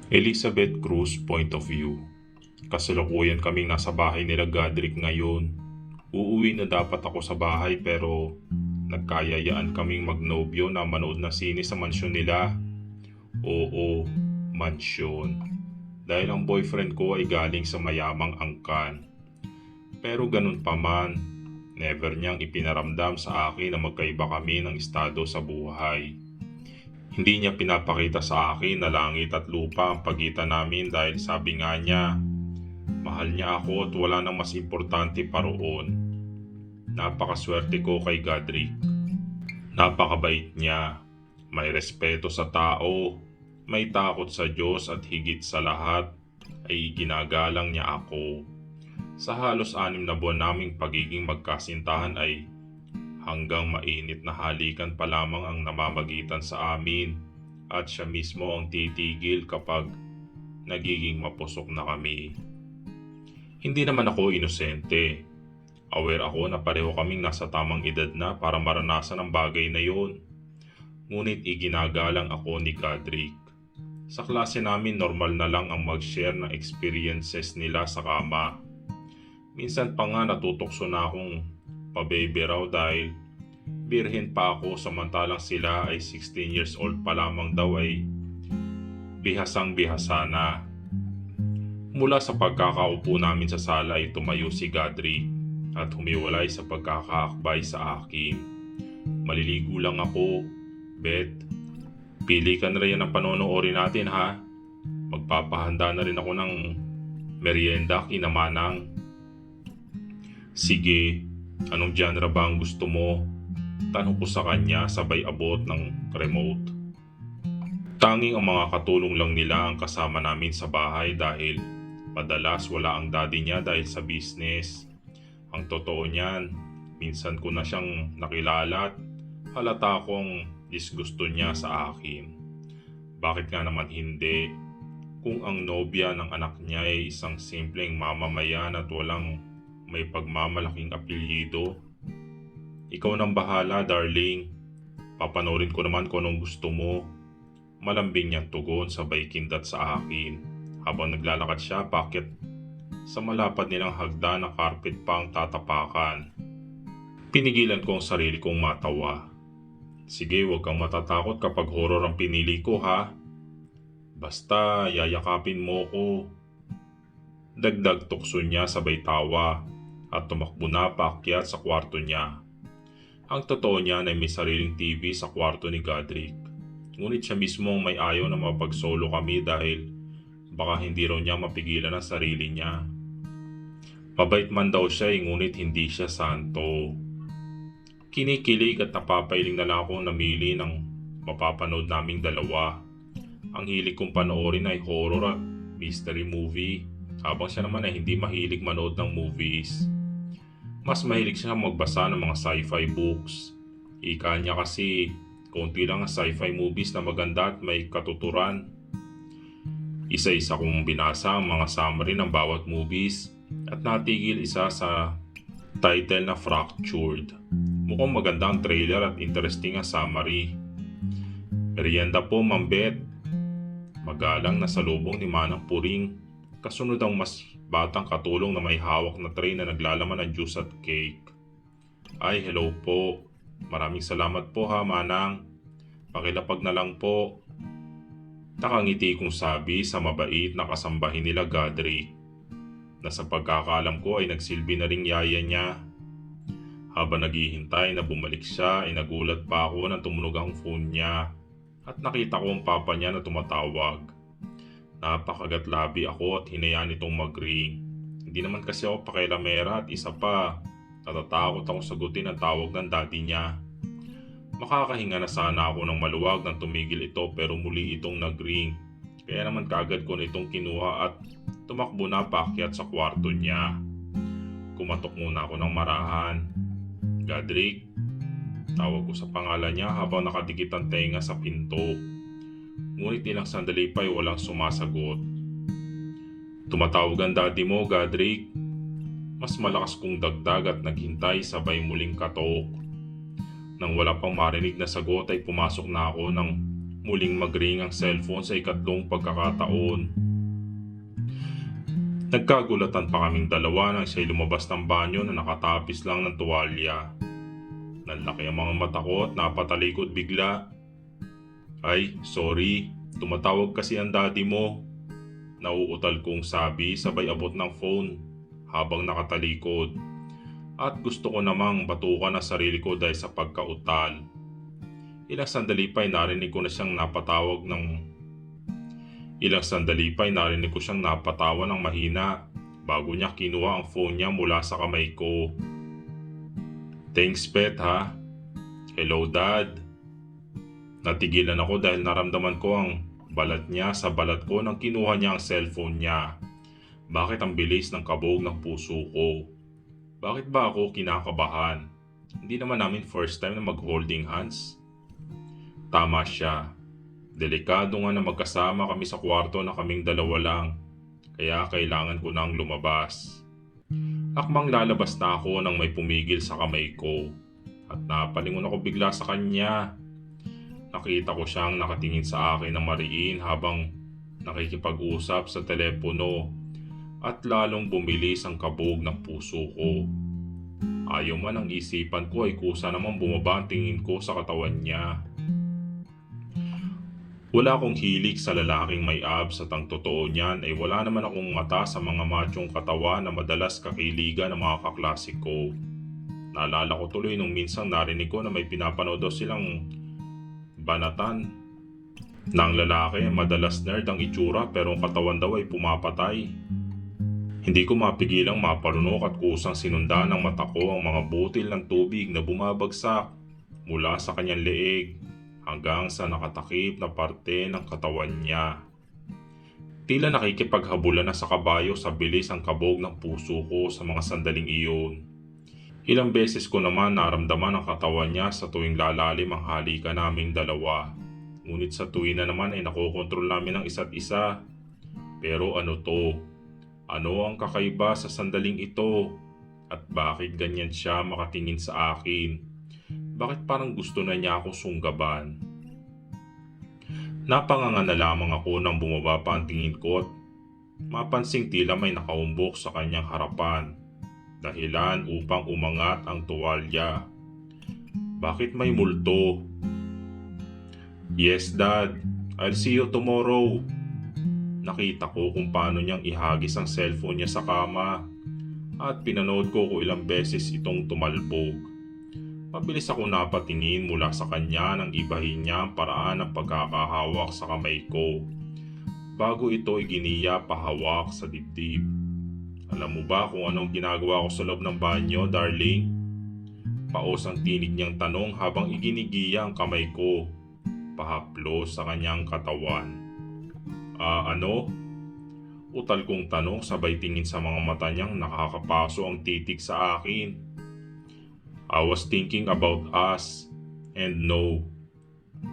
Elizabeth Cruz point of view. Kasalukuyan kaming nasa bahay nila Godric ngayon. Uuwi na dapat ako sa bahay pero nagkayayaan kaming magnobyo na manood na sine sa mansyon nila. Oo, mansyon. Dahil ang boyfriend ko ay galing sa mayamang angkan. Pero ganun pa man, never niyang ipinaramdam sa akin na magkaiba kami ng estado sa buhay. Hindi niya pinapakita sa akin na langit at lupa ang pagitan namin dahil sabi nga niya, mahal niya ako at wala nang mas importante pa roon. Napakaswerte ko kay Godric. Napakabait niya. May respeto sa tao, may takot sa Diyos at higit sa lahat ay ginagalang niya ako. Sa halos 6 na buwan naming pagiging magkasintahan ay hanggang mainit na halikan pa lamang ang namamagitan sa amin at siya mismo ang titigil kapag nagiging mapusok na kami. Hindi naman ako inosente. Aware ako na pareho kaming nasa tamang edad na para maranasan ang bagay na yon. Ngunit iginagalang ako ni Godric. Sa klase namin normal na lang ang mag-share ng experiences nila sa kama. Minsan pa nga natutokso na akong pa-baby raw dahil birhen pa ako samantalang sila ay 16 years old pa lamang daw ay bihasang bihasa na. Mula sa pagkakaupo namin sa sala ay tumayo si Godric at humiwalay sa pagkakaakbay sa akin. Maliligo lang ako, Beth. Pili ka na rin ang panonoorin natin ha. Magpapahanda na rin ako ng merienda kina Manang. Sige, anong genre ba ang gusto mo? Tanong ko sa kanya sabay abot ng remote. Tanging ang mga katulong lang nila ang kasama namin sa bahay dahil madalas wala ang daddy niya dahil sa business. Ang totoo niyan, minsan ko na siyang nakilala at halata akong disgusto niya sa akin. Bakit nga naman hindi? Kung ang nobya ng anak niya ay isang simpleng mamamayan at walang may pagmamalaking apelyido. Ikaw nang bahala, darling. Papanorin ko naman kung anong gusto mo. Malambing niyang tugon sabay kindat sa akin. Habang naglalakad siya, bakit sa malapad nilang hagda na carpet pa ang tatapakan. Pinigilan ko ang sarili kong matawa. Sige, huwag kang matatakot kapag horror ang pinili ko ha. Basta yayakapin mo ko. Dagdag tukso niya sabay tawa at tumakbo na paakyat sa kwarto niya. Ang totoo niya ay may sariling TV sa kwarto ni Godric. Ngunit siya mismo ang may ayaw na mapagsolo kami dahil baka hindi raw niya mapigilan ang sarili niya. Mabait man daw siya ngunit hindi siya santo. Kinikilig at napapailing na lang ako namili ng mapapanood naming dalawa. Ang hilig kong panoorin ay horror at mystery movie, habang siya naman ay hindi mahilig manood ng movies. Mas mahilig siya magbasa ng mga sci-fi books. Ika niya kasi konti lang ang sci-fi movies na maganda at may katuturan. Isa-isa kong binasa ang mga summary ng bawat movies at natigil isa sa title na Fractured. Mukhang maganda ang trailer at interesting ang summary. Merienda po, Ma'am Beth. Magalang na salubong ni Manang Puring. Kasunod ang mas batang katulong na may hawak na tray na naglalaman ng juice at cake. Ay, hello po. Maraming salamat po ha, Manang. Pakilapag na lang po. Nakangiti kong sabi sa mabait na kasambahin nila Godric, na sa pagkakaalam ko ay nagsilbi na ring yaya niya. Habang naghihintay na bumalik siya ay nagulat pa ako nang tumunog ang phone niya at nakita ko ang papa niya na tumatawag. Napakagatlabi ako at hinayaan itong mag-ring. Hindi naman kasi ako pakialamera at isa pa, natatakot ako sagutin ang tawag ng daddy niya. Makakahinga na sana ako ng maluwag nang tumigil ito pero muli itong nag-ring. Kaya naman kaagad ko nitong kinuha at tumakbo na paakyat sa kwarto niya. Kumatok muna ako ng marahan. Godric, tawag ko sa pangalan niya habang nakadikit ang tenga sa pinto. Ngunit ilang sandali pa ay walang sumasagot. Tumatawag ang daddy mo, Godric. Mas malakas kong dagdag at naghintay sabay muling katok. Nang wala pang marinig na sagot ay pumasok na ako nang Muling mag-ring ang cellphone sa ikatlong pagkakataon. Nagkagulatan pa kaming dalawa nang siya'y lumabas ng banyo na nakatapis lang ng tuwalya. Nanlaki ang mga mata ko at napatalikod bigla. Ay, sorry, tumatawag kasi ang daddy mo. Nauutal kong sabi sabay abot ng phone habang nakatalikod. At gusto ko namang batukan ang sarili ko dahil sa pagkautal. Ilang sandali pa'y narinig ko siyang napatawa ng mahina bago niya kinuha ang phone niya mula sa kamay ko. Thanks pet ha. Hello dad. Natigilan ako dahil naramdaman ko ang balat niya sa balat ko nang kinuha niya ang cellphone niya. Bakit ang bilis ng kabog ng puso ko? Bakit ba ako kinakabahan? Hindi naman namin first time na mag-holding hands. Tama siya. Delikado nga na magkasama kami sa kwarto na kaming dalawa lang. Kaya kailangan ko nang lumabas. Akmang lalabas na ako nang may pumigil sa kamay ko. At napalingon ako bigla sa kanya. Nakita ko siyang nakatingin sa akin ng mariin habang nakikipag-usap sa telepono. At lalong bumilis ang kabog ng puso ko. Ayaw man ang isipan ko ay kusa namang bumaba ang tingin ko sa katawan niya. Wala akong hilig sa lalaking may abs at ang totoo niyan ay wala naman akong mata sa mga machong katawan na madalas kakiligan ng mga kaklase ko. Naalala ko tuloy nung minsang narinig ko na may pinapanood daw silang banatan ng lalaki, madalas nerd ang itsura pero ang katawan daw ay pumapatay. Hindi ko mapigilang mapalunok at kusang sinundan ng mata ko ang mga butil ng tubig na bumabagsak mula sa kanyang leeg hanggang sa nakatakip na parte ng katawan niya. Tila nakikipaghabulan na sa kabayo sa bilis ang kabog ng puso ko sa mga sandaling iyon. Ilang beses ko naman naramdaman ang katawan niya sa tuwing lalalim ang halikan naming dalawa. Ngunit sa tuwing na naman ay nakokontrol namin ang isa't isa. Pero ano to? Ano ang kakaiba sa sandaling ito? At bakit ganyan siya makatingin sa akin? Bakit parang gusto na niya akong sunggaban? Napanganga na lamang ako nang bumaba pa ang tingin ko at mapansing tila may nakaumbok sa kanyang harapan. Dahilan upang umangat ang tuwalya. Bakit may multo? Yes dad, I'll see you tomorrow. Nakita ko kung paano niyang ihagis ang cellphone niya sa kama at pinanood ko kung ilang beses itong tumalbog. Mabilis ako napatingin mula sa kanya nang ibahin niya ang paraan ng pagkakahawak sa kamay ko bago ito iginiya pahawak sa dibdib. Alam mo ba kung anong ginagawa ko sa loob ng banyo, darling? Paos ang tinig niyang tanong habang iginigiya ang kamay ko pahaplos sa kanyang katawan. Ano? Utal kong tanong sabay tingin sa mga mata niyang nakakapaso ang titig sa akin. I was thinking about us, and no,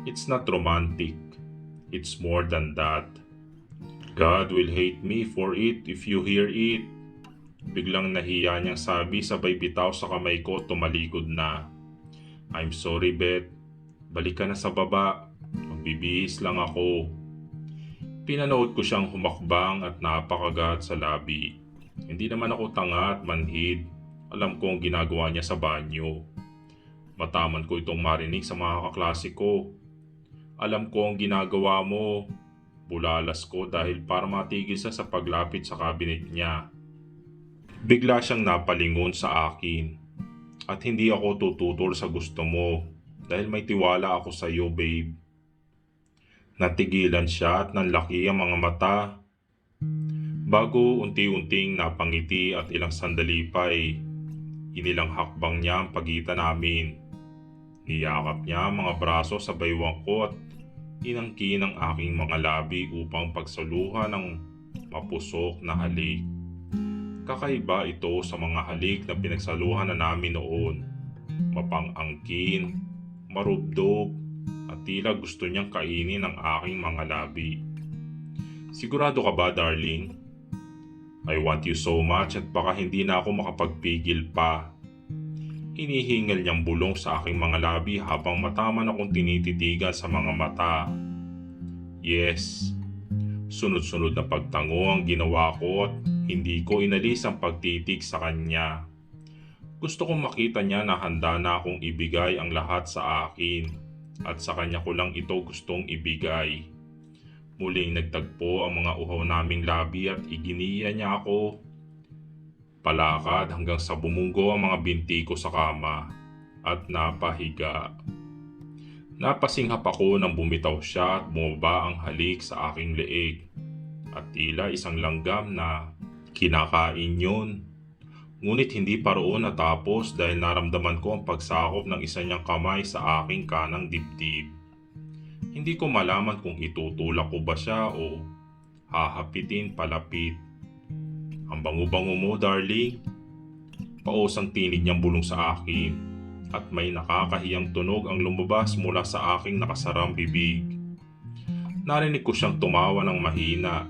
it's not romantic. It's more than that. God will hate me for it if you hear it. Biglang nahiya niyang sabi sabay bitaw sa kamay ko tumalikod na. I'm sorry Beth, balik ka na sa baba, magbibihis lang ako. Pinanood ko siyang humakbang at napakagat sa labi. Hindi naman ako tanga at manhid. Alam ko ang ginagawa niya sa banyo. Mataman ko itong marinig sa mga kaklase ko. Alam ko ang ginagawa mo. Bulalas ko dahil para matigil siya sa paglapit sa cabinet niya. Bigla siyang napalingon sa akin. At hindi ako tututol sa gusto mo dahil may tiwala ako sa iyo, babe. Natigilan siya at nanlaki ang mga mata. Bago unti-unting napangiti at ilang sandali pa ay inilang hakbang niya ang pagitan namin. Niyakap niya ang mga braso sa baywang ko at inangkin ang aking mga labi upang pagsaluhan ng mapusok na halik. Kakaiba ito sa mga halik na pinagsaluhan na namin noon. Mapang-angkin, marubdob, at tila gusto niyang kainin ang aking mga labi. Sigurado ka ba, darling? I want you so much at baka hindi na ako makapagpigil pa. Hinihingal niyang bulong sa aking mga labi habang mataman akong tinititigan sa mga mata. Yes, sunod-sunod na pagtango ang ginawa ko at hindi ko inalis ang pagtitig sa kanya. Gusto kong makita niya na handa na akong ibigay ang lahat sa akin at sa kanya ko lang ito gustong ibigay. Muling nagtagpo ang mga uhaw naming labi at iginiya niya ako. Palakad hanggang sa bumunggo ang mga binti ko sa kama at napahiga. Napasinghap ako nang bumitaw siya at bumaba ang halik sa aking leeg. At tila isang langgam na kinakain yun. Ngunit hindi pa roon natapos dahil naramdaman ko ang pagsakop ng isa niyang kamay sa aking kanang dibdib. Hindi ko malaman kung itutulak ko ba siya o hahapitin palapit. Ang bango-bango mo, darling. Paosang tinig niyang bulong sa akin at may nakakahiyang tunog ang lumabas mula sa aking nakasarang bibig. Narinig ko siyang tumawa ng mahina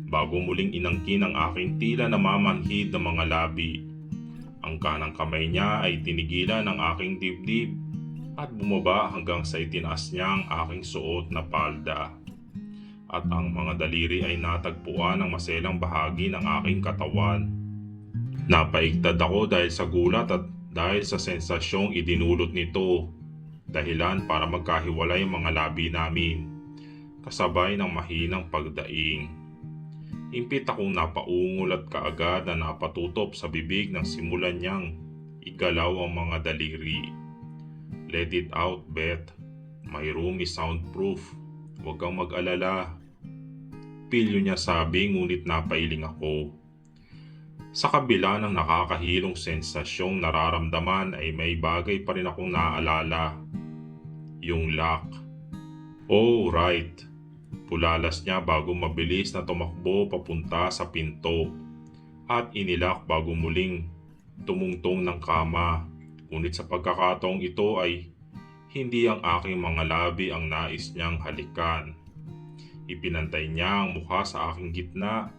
bago muling inangkin ang aking tila namamanhid ng mga labi. Ang kanang kamay niya ay tinigilan ng aking dibdib at bumaba hanggang sa itinaas niya ang aking suot na palda. At ang mga daliri ay natagpuan ng maselang bahagi ng aking katawan. Napaigtad ako dahil sa gulat at dahil sa sensasyong idinulot nito, dahilan para magkahiwalay ang mga labi namin, kasabay ng mahinang pagdaing. Impit akong napaungol at kaagad na napatutop sa bibig nang simulan niyang igalaw ang mga daliri. Let it out, Beth. My room is soundproof. Huwag kang mag-alala. Pilyo niya sabi, ngunit napailing ako. Sa kabila ng nakakahilong sensasyong nararamdaman ay may bagay pa rin akong naaalala. Yung lock. Oh, right. Pulalas niya bago mabilis na tumakbo papunta sa pinto at inilak bago muling tumungtong ng kama. Ngunit sa pagkakataong ito ay hindi ang aking mga labi ang nais niyang halikan. Ipinantay niya ang mukha sa aking gitna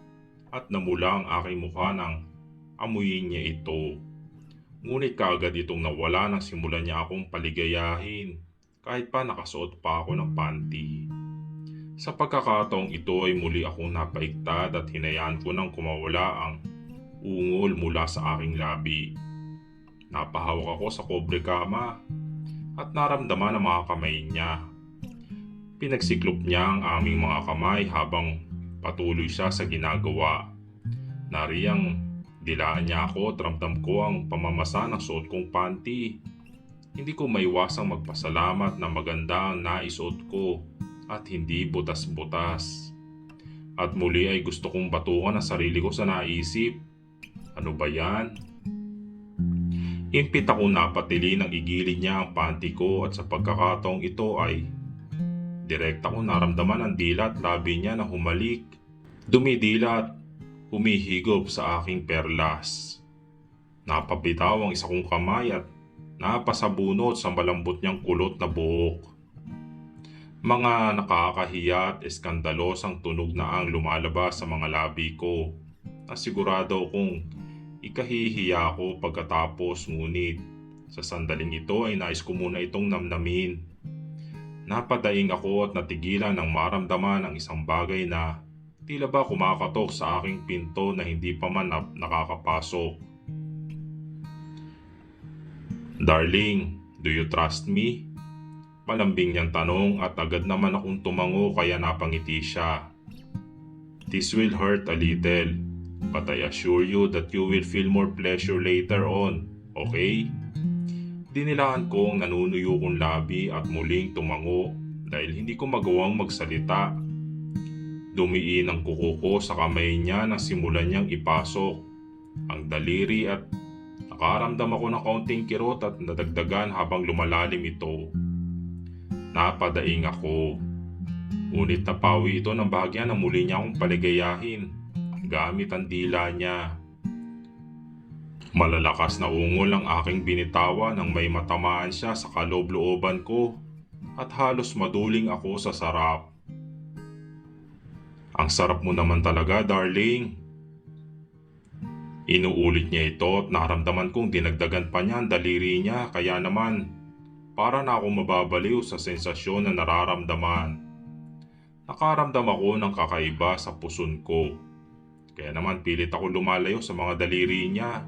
at namula ang aking mukha nang amuyin niya ito. Ngunit kaagad itong nawala nang simulan niya akong paligayahin kahit pa nakasuot pa ako ng panty. Sa pagkakataong ito ay muli akong napaigtad at hinayaan ko nang kumawala ang ungol mula sa aking labi. Napahawak ako sa kobre kama at naramdaman ang mga kamay niya. Pinagsiklop niya ang aming mga kamay habang patuloy siya sa ginagawa. Nariyang dilaan niya ako at ramdam ko ang pamamasa ng suot kong panty. Hindi ko maiwasang magpasalamat na maganda ang naisuot ko at hindi butas-butas. At muli ay gusto kong batukan ang sarili ko sa naisip. Ano ba yan? Impit ako napatili nang igilid niya ang panty ko at sa pagkakataong ito ay direkta ko naramdaman ang dila at labi niya na humalik, dumidila at humihigop sa aking perlas. Napabitaw ang isa kong kamay at napasabunot sa malambot niyang kulot na buhok. Mga nakakahiya at eskandalosang tunog na ang lumalabas sa mga labi ko na sigurado kong ikahihiya ko pagkatapos, ngunit sa sandaling ito ay nais ko muna itong namnamin. Napadaing ako at natigilan ng maramdaman ang isang bagay na tila ba kumakatok sa aking pinto na hindi pa man nakakapasok. Darling, do you trust me? Malambing niyang tanong at agad naman akong tumango kaya napangiti siya. This will hurt a little, but I assure you that you will feel more pleasure later on, okay? Dinilaan ko ang nanunuyo kong labi at muling tumango dahil hindi ko magawang magsalita. Dumiin ang kuko ko sa kamay niya nang simulan niyang ipasok ang daliri at nakaramdam ako ng kaunting kirot at nadagdagan habang lumalalim ito. Napadaing ako. Ngunit napawi ito ng bahagya na muli niya akong paligayahin gamit ang dila niya. Malalakas na ungol ang aking binitawan nang may matamaan siya sa kaloob-looban ko at halos maduling ako sa sarap. Ang sarap mo naman talaga, darling. Inuulit niya ito at naramdaman kong dinagdagan pa niya ang daliri niya kaya naman para na akong mababaliw sa sensasyon na nararamdaman. Nakaramdam ako ng kakaiba sa puson ko. Kaya naman pilit ako lumalayo sa mga daliri niya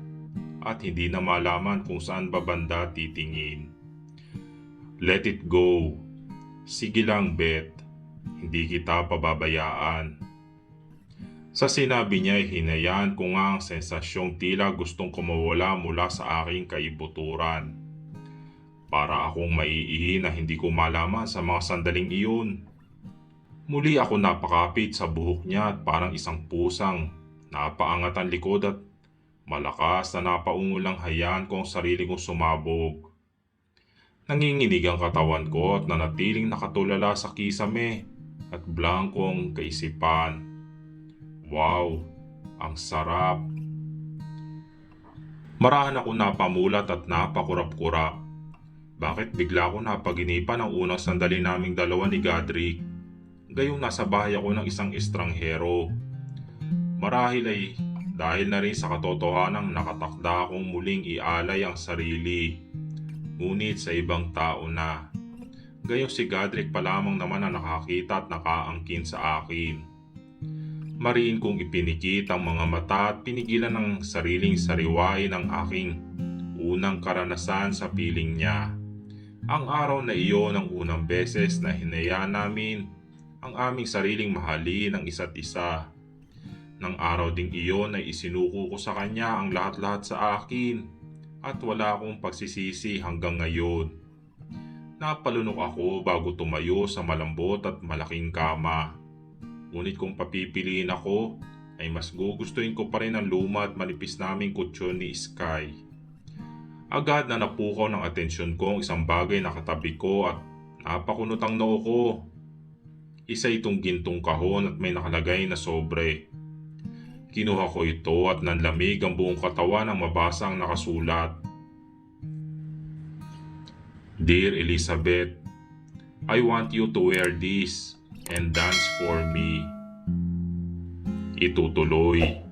at hindi na malaman kung saan ba banda titingin. Let it go. Sige lang, Beth. Hindi kita pababayaan. Sa sinabi niya, hinayaan ko nga ang sensasyong tila gustong kumawala mula sa aking kaibuturan. Para akong maiihi na hindi ko malaman sa mga sandaling iyon. Muli ako napakapit sa buhok niya at parang isang pusang napaangat ang likod at malakas na napaungol ang hayaan ko ang sarili kong sumabog. Nanginginig ang katawan ko at nanatiling nakatulala sa kisame at blankong kaisipan. Wow, ang sarap. Marahan ako napamulat at napakurap-kurap. Bakit bigla ako napaginipan ang unang sandali naming dalawa ni Godric? Gayong nasa bahay ako ng isang estranghero. Marahil ay dahil na rin sa katotohanang nakatakda akong muling ialay ang sarili. Ngunit sa ibang tao na. Gayong si Godric pa lamang naman ang nakakita at nakaangkin sa akin. Mariin kong ipinikit ang mga mata at pinigilan ng sariling sariwain ang aking unang karanasan sa piling niya. Ang araw na iyon ang unang beses na hinayaan namin ang aming sariling mahalin ng isa't isa. Nang araw ding iyon ay isinuko ko sa kanya ang lahat-lahat sa akin at wala akong pagsisisi hanggang ngayon. Napalunok ako bago tumayo sa malambot at malaking kama. Ngunit kung papipiliin ako, ay mas gugustuhin ko pa rin ang luma at manipis naming kutsyon ni Sky. Agad na napukaw ng atensyon ko ang isang bagay na katabi ko at napakunot ang noo ko. Isa itong gintong kahon at may nakalagay na sobre. Kinuha ko ito at nanlamig ang buong katawan ng mabasa ang nakasulat. Dear Elizabeth, I want you to wear this and dance for me. Itutuloy.